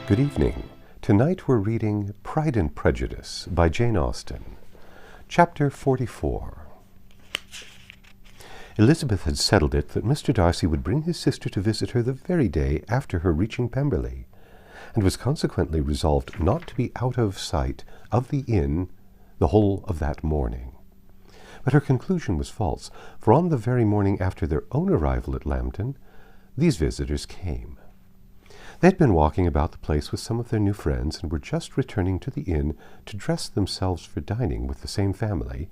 Good evening. Tonight we're reading Pride and Prejudice by Jane Austen. Chapter 44. Elizabeth had settled it that Mr. Darcy would bring his sister to visit her the very day after her reaching Pemberley, and was consequently resolved not to be out of sight of the inn the whole of that morning. But her conclusion was false, for on the very morning after their own arrival at Lambton, these visitors came. They had been walking about the place with some of their new friends, and were just returning to the inn to dress themselves for dining with the same family,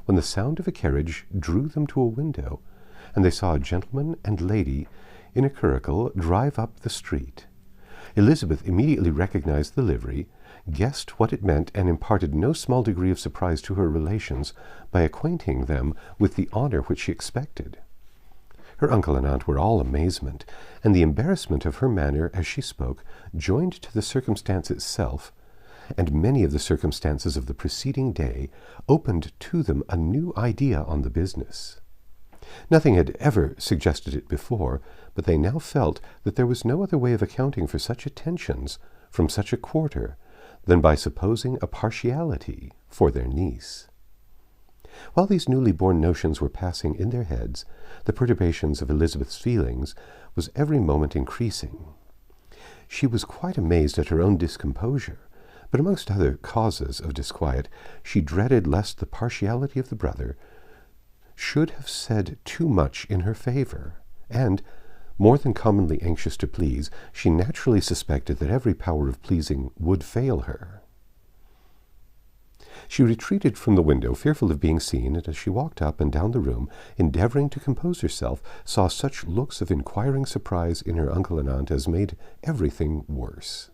when the sound of a carriage drew them to a window, and they saw a gentleman and lady in a curricle drive up the street. Elizabeth immediately recognized the livery, guessed what it meant, and imparted no small degree of surprise to her relations by acquainting them with the honor which she expected. Her uncle and aunt were all amazement, and the embarrassment of her manner as she spoke, joined to the circumstance itself, and many of the circumstances of the preceding day, opened to them a new idea on the business. Nothing had ever suggested it before, but they now felt that there was no other way of accounting for such attentions from such a quarter than by supposing a partiality for their niece. While these newly born notions were passing in their heads, the perturbations of Elizabeth's feelings was every moment increasing. She was quite amazed at her own discomposure, but amongst other causes of disquiet, she dreaded lest the partiality of the brother should have said too much in her favor, and, more than commonly anxious to please, she naturally suspected that every power of pleasing would fail her. She retreated from the window, fearful of being seen, and as she walked up and down the room, endeavoring to compose herself, saw such looks of inquiring surprise in her uncle and aunt as made everything worse.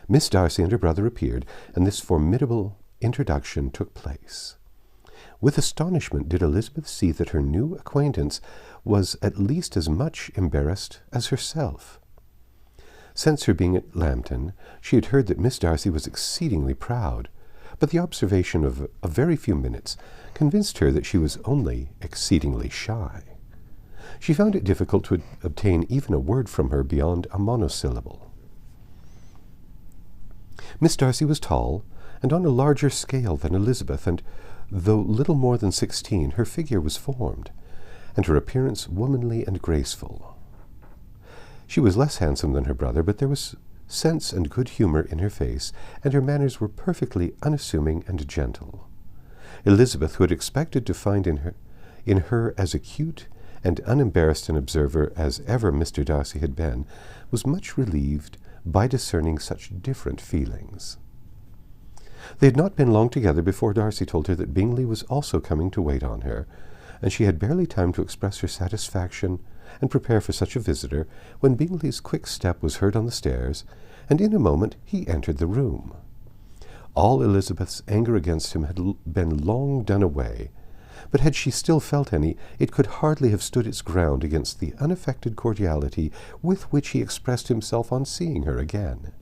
Miss Darcy and her brother appeared, and this formidable introduction took place. With astonishment did Elizabeth see that her new acquaintance was at least as much embarrassed as herself. Since her being at Lambton, she had heard that Miss Darcy was exceedingly proud, but the observation of a very few minutes convinced her that she was only exceedingly shy. She found it difficult to obtain even a word from her beyond a monosyllable. Miss Darcy was tall, and on a larger scale than Elizabeth, and though little more than 16, her figure was formed, and her appearance womanly and graceful. She was less handsome than her brother, but there was sense and good humor in her face, and her manners were perfectly unassuming and gentle. Elizabeth, who had expected to find in her as acute and unembarrassed an observer as ever Mr. Darcy had been, was much relieved by discerning such different feelings. They had not been long together before Darcy told her that Bingley was also coming to wait on her, and she had barely time to express her satisfaction and prepare for such a visitor, when Bingley's quick step was heard on the stairs, and in a moment he entered the room. All Elizabeth's anger against him had been long done away, but had she still felt any, it could hardly have stood its ground against the unaffected cordiality with which he expressed himself on seeing her again.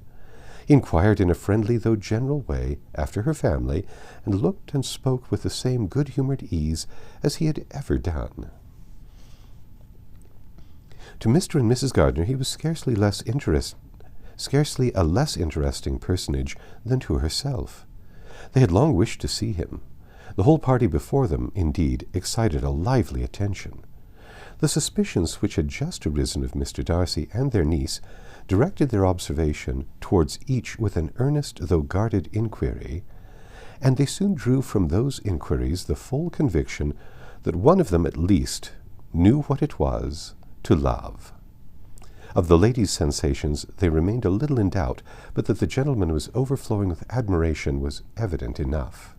He inquired in a friendly though general way after her family, and looked and spoke with the same good-humored ease as he had ever done. To Mr. and Mrs. Gardiner he was scarcely a less interesting personage than to herself. They had long wished to see him. The whole party before them, indeed, excited a lively attention. The suspicions which had just arisen of Mr. Darcy and their niece directed their observation towards each with an earnest though guarded inquiry, and they soon drew from those inquiries the full conviction that one of them at least knew what it was to love. Of the lady's sensations they remained a little in doubt, but that the gentleman was overflowing with admiration was evident enough.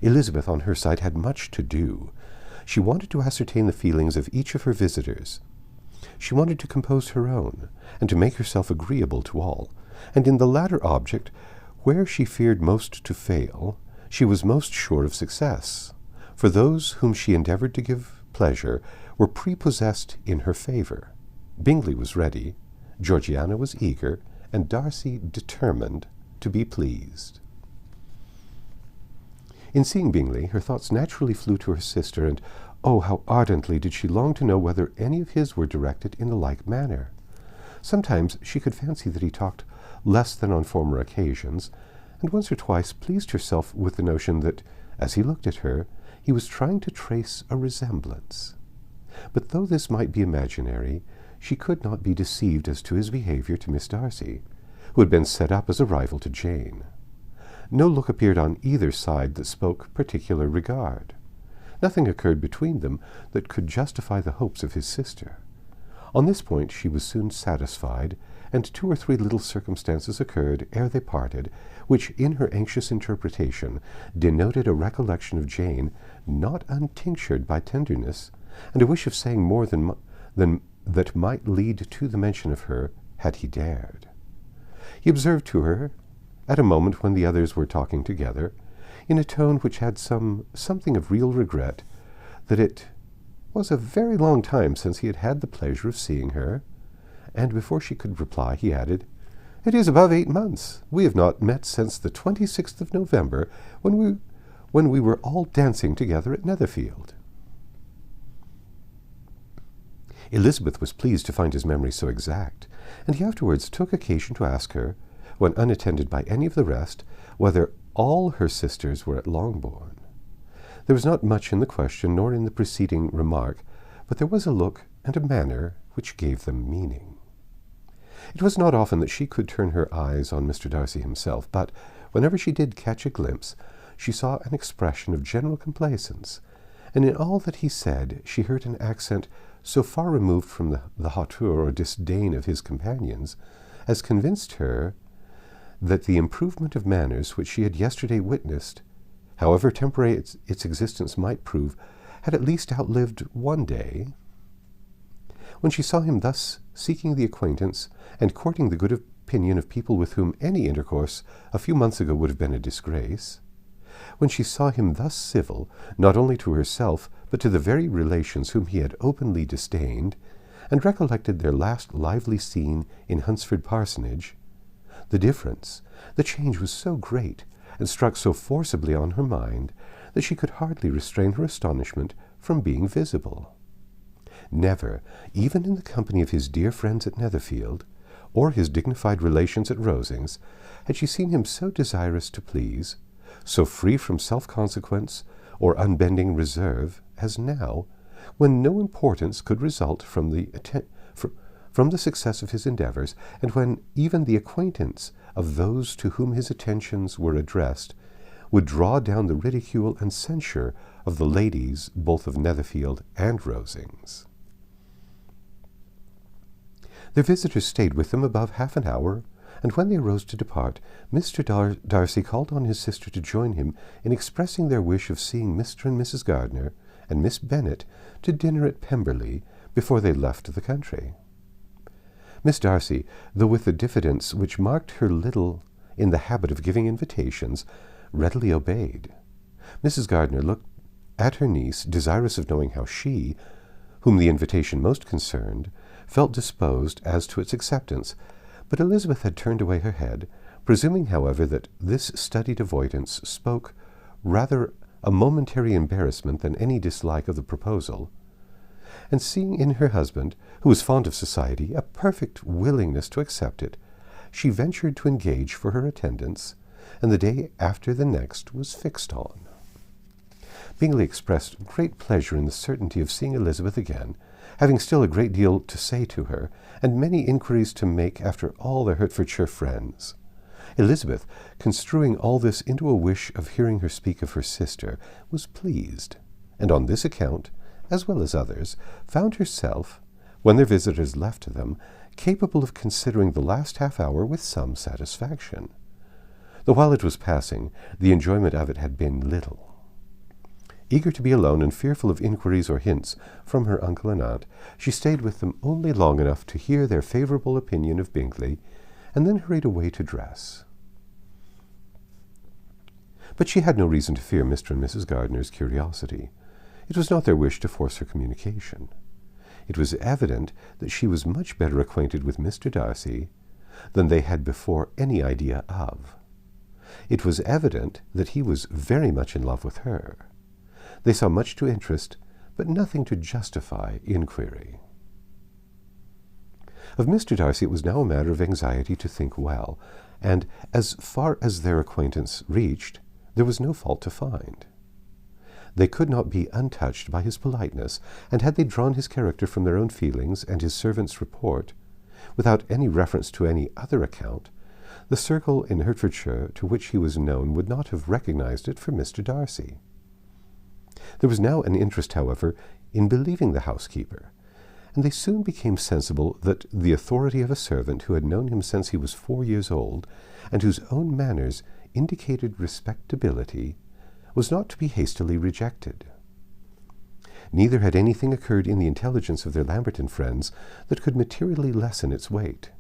Elizabeth, on her side, had much to do. She wanted to ascertain the feelings of each of her visitors. She wanted to compose her own, and to make herself agreeable to all, and in the latter object, where she feared most to fail, she was most sure of success, for those whom she endeavored to give pleasure were prepossessed in her favor. Bingley was ready, Georgiana was eager, and Darcy determined to be pleased. In seeing Bingley, her thoughts naturally flew to her sister, and oh, how ardently did she long to know whether any of his were directed in a like manner. Sometimes she could fancy that he talked less than on former occasions, and once or twice pleased herself with the notion that, as he looked at her, he was trying to trace a resemblance. But though this might be imaginary, she could not be deceived as to his behavior to Miss Darcy, who had been set up as a rival to Jane. No look appeared on either side that spoke particular regard. Nothing occurred between them that could justify the hopes of his sister. On this point she was soon satisfied, and 2 or 3 little circumstances occurred ere they parted, which, in her anxious interpretation, denoted a recollection of Jane not untinctured by tenderness, and a wish of saying more than that might lead to the mention of her, had he dared. He observed to her, at a moment when the others were talking together, in a tone which had something of real regret, that it was a very long time since he had had the pleasure of seeing her, and before she could reply he added, "It is above 8 months. We have not met since the 26th of November, when we were all dancing together at Netherfield." Elizabeth was pleased to find his memory so exact, and he afterwards took occasion to ask her, when unattended by any of the rest, whether all her sisters were at Longbourn. There was not much in the question nor in the preceding remark, but there was a look and a manner which gave them meaning. It was not often that she could turn her eyes on Mr. Darcy himself, but whenever she did catch a glimpse, she saw an expression of general complacence, and in all that he said she heard an accent so far removed from the hauteur or disdain of his companions as convinced her that the improvement of manners which she had yesterday witnessed, however temporary its existence might prove, had at least outlived one day. When she saw him thus seeking the acquaintance and courting the good opinion of people with whom any intercourse a few months ago would have been a disgrace, when she saw him thus civil, not only to herself, but to the very relations whom he had openly disdained, and recollected their last lively scene in Hunsford Parsonage, the difference, the change was so great, and struck so forcibly on her mind, that she could hardly restrain her astonishment from being visible. Never, even in the company of his dear friends at Netherfield, or his dignified relations at Rosings, had she seen him so desirous to please, so free from self-consequence or unbending reserve as now, when no importance could result from the success of his endeavours, and when even the acquaintance of those to whom his attentions were addressed would draw down the ridicule and censure of the ladies both of Netherfield and Rosings. Their visitors stayed with them above half an hour, and when they arose to depart, Mr. Darcy called on his sister to join him in expressing their wish of seeing Mr. and Mrs. Gardiner and Miss Bennet to dinner at Pemberley before they left the country. Miss Darcy, though with the diffidence which marked her little in the habit of giving invitations, readily obeyed. Mrs. Gardiner looked at her niece, desirous of knowing how she, whom the invitation most concerned, felt disposed as to its acceptance, but Elizabeth had turned away her head, presuming, however, that this studied avoidance spoke rather a momentary embarrassment than any dislike of the proposal, and seeing in her husband, who was fond of society, a perfect willingness to accept it, she ventured to engage for her attendance, and the day after the next was fixed on. Bingley expressed great pleasure in the certainty of seeing Elizabeth again, having still a great deal to say to her, and many inquiries to make after all their Hertfordshire friends. Elizabeth, construing all this into a wish of hearing her speak of her sister, was pleased, and on this account, as well as others, found herself, when their visitors left them, capable of considering the last half-hour with some satisfaction, though while it was passing, the enjoyment of it had been little. Eager to be alone and fearful of inquiries or hints from her uncle and aunt, she stayed with them only long enough to hear their favourable opinion of Bingley, and then hurried away to dress. But she had no reason to fear Mr. and Mrs. Gardiner's curiosity. It was not their wish to force her communication. It was evident that she was much better acquainted with Mr. Darcy than they had before any idea of. It was evident that he was very much in love with her. They saw much to interest, but nothing to justify inquiry. Of Mr. Darcy it was now a matter of anxiety to think well, and as far as their acquaintance reached, there was no fault to find. They could not be untouched by his politeness, and had they drawn his character from their own feelings and his servant's report, without any reference to any other account, the circle in Hertfordshire to which he was known would not have recognized it for Mr. Darcy. There was now an interest, however, in believing the housekeeper, and they soon became sensible that the authority of a servant who had known him since he was 4 years old, and whose own manners indicated respectability, was not to be hastily rejected. Neither had anything occurred in the intelligence of their Lamberton friends that could materially lessen its weight.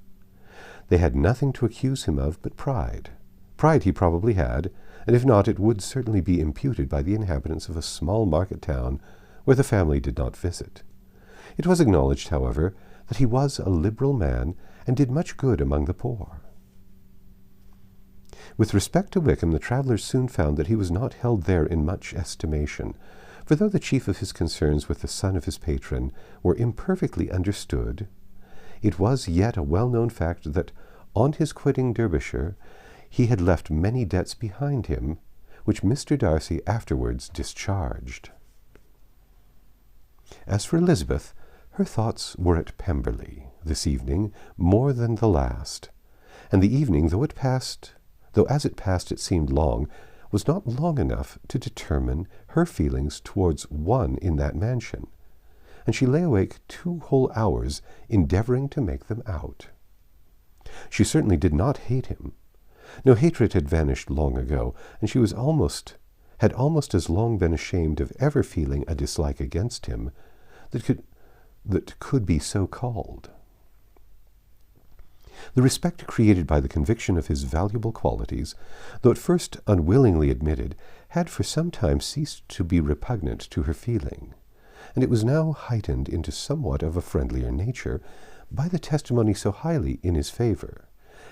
They had nothing to accuse him of but pride. Pride he probably had, and if not, it would certainly be imputed by the inhabitants of a small market town where the family did not visit. It was acknowledged, however, that he was a liberal man and did much good among the poor. With respect to Wickham, the travellers soon found that he was not held there in much estimation, for though the chief of his concerns with the son of his patron were imperfectly understood, it was yet a well-known fact that, on his quitting Derbyshire, he had left many debts behind him, which Mr. Darcy afterwards discharged. As for Elizabeth, her thoughts were at Pemberley this evening more than the last, and the evening, though as it passed it seemed long, was not long enough to determine her feelings towards one in that mansion, and she lay awake 2 whole hours endeavoring to make them out. She certainly did not hate him. No, hatred had vanished long ago, and she had almost as long been ashamed of ever feeling a dislike against him that could be so called. The respect created by the conviction of his valuable qualities, though at first unwillingly admitted, had for some time ceased to be repugnant to her feeling, and it was now heightened into somewhat of a friendlier nature by the testimony so highly in his favour,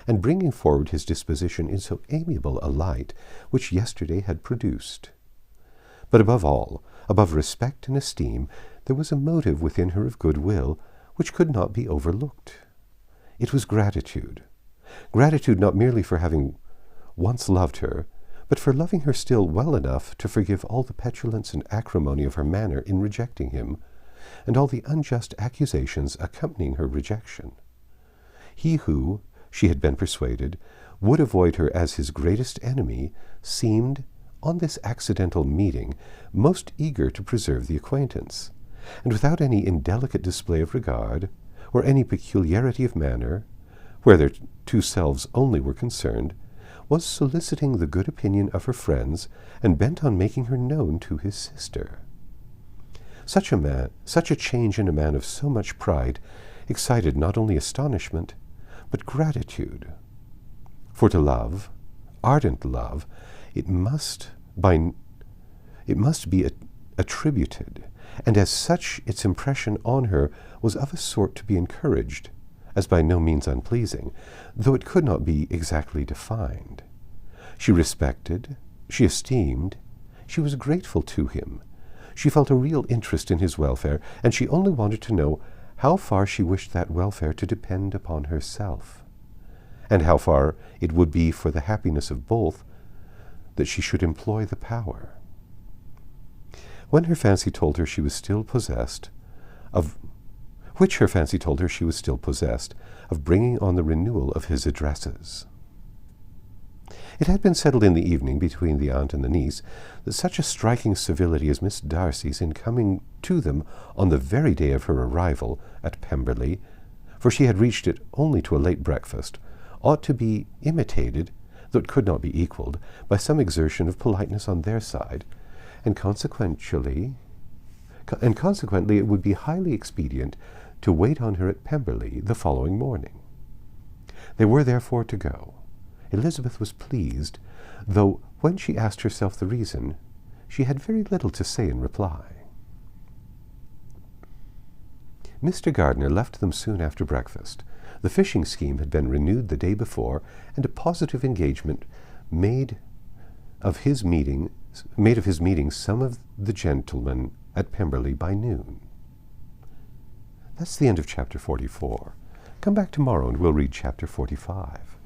and bringing forward his disposition in so amiable a light which yesterday had produced. But above all, above respect and esteem, there was a motive within her of goodwill which could not be overlooked. It was gratitude. Gratitude not merely for having once loved her, but for loving her still well enough to forgive all the petulance and acrimony of her manner in rejecting him, and all the unjust accusations accompanying her rejection. He who, she had been persuaded, would avoid her as his greatest enemy, seemed, on this accidental meeting, most eager to preserve the acquaintance, and without any indelicate display of regard, or any peculiarity of manner, where their 2 selves only were concerned, was soliciting the good opinion of her friends, and bent on making her known to his sister. Such a change in a man of so much pride, excited not only astonishment, but gratitude. For to love, ardent love, it must be attributed, and as such its impression on her was of a sort to be encouraged, as by no means unpleasing, though it could not be exactly defined. She respected, she esteemed, she was grateful to him. She felt a real interest in his welfare, and she only wanted to know how far she wished that welfare to depend upon herself, and how far it would be for the happiness of both that she should employ the power. When her fancy told her she was still possessed of bringing on the renewal of his addresses. It had been settled in the evening between the aunt and the niece that such a striking civility as Miss Darcy's in coming to them on the very day of her arrival at Pemberley, for she had reached it only to a late breakfast, ought to be imitated, though it could not be equalled, by some exertion of politeness on their side, and consequently it would be highly expedient to wait on her at Pemberley the following morning. They were therefore to go. Elizabeth was pleased, though when she asked herself the reason, she had very little to say in reply. Mr. Gardiner left them soon after breakfast. The fishing scheme had been renewed the day before, and a positive engagement made of his meeting some of the gentlemen at Pemberley by noon. That's the end of chapter 44. God Come back tomorrow and we'll read chapter 45.